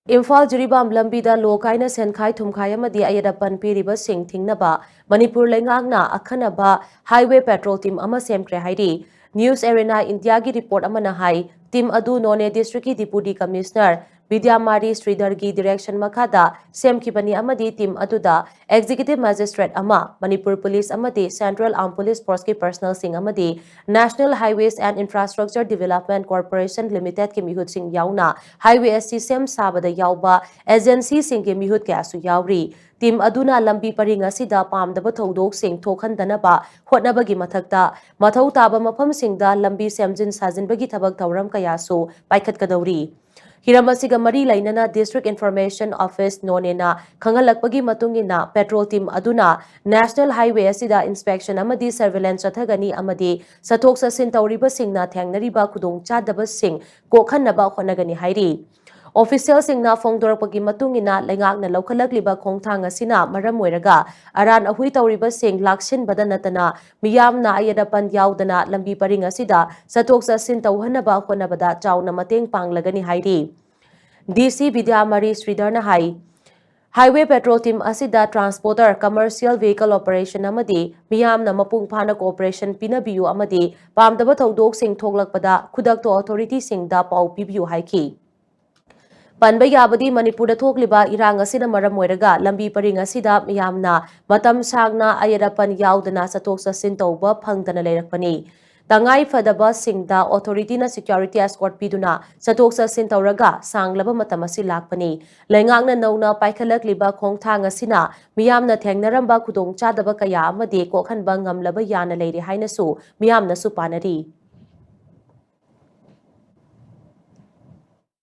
Imphal Jiribam Lambi da lokaina senkai thumkai amadi ayadapan piriba sing thingnaba Manipur lengangna akhanaba highway patrol team ama semkre hairi News Arena India gi report amana hai team adu None district ki deputy commissioner Vidyamari Sridhargi direction makada semkibani amadi team aduda executive magistrate ama Manipur police amadi Central Armed Police Force ki personnel sing amadi National Highways and Infrastructure Development Corporation Limited ki mihut sing yauna highway SC sabada yauba agency sing ki mihut kya su yauri team aduna lambi paring asida pamdaba thodok sing thokhandanaba hotnabagi mathakta mathau taba mafam singda lambi semjin sajinbagi thabak thauram kaya su paikhatkadauri Hiramasiga Mari Lainana District Information Office Nonena Kangalakpagi Matungina Petrol Team Aduna National Highway Asida Inspection Amadi Surveillance Chathagani Amadi Satok Sasin Tauriba Singna Thangnariba Kudong Chadaba Sing Kokhanaba Honagani Hairi Official Singna Fongdorapagi Matungina Lengakna Lokalakliba Kongthang Asina Maramoiraga Aran Ahui Tauriba Sing Laksin Badanatana Miyamna Ayadapan Yaudana Lambi Paring Asida Satok Sasin Tauhanaba Honabada Chauna Mateng Panglagani Hairi DC Vidyamari Sridharna Hai Highway Patrol Team Asida Transporter Commercial Vehicle Operation Amadi Miyamna Mapung Phana Cooperation Pinabiyu Amadi Pamdaba Thodok Sing Thoglakpada Khudakto Authority Singda Pau Pibiyu Haiki Panba yabadi Manipur thokliba irang asina maram moiraga lambi paring asida miyamna matam sangna ayadapan yaudana satok sasin tauba phangdana leirakpani tangai fadaba singda authority na security escort piduna satok sasin tauraga sanglaba matam asi lakpani lengangna nauna paikhalakliba khongthang asina miyamna thengnaramba khudong chadaba kaya amadi kokhanba ngamlaba yana leiri hainasu miyamna su panari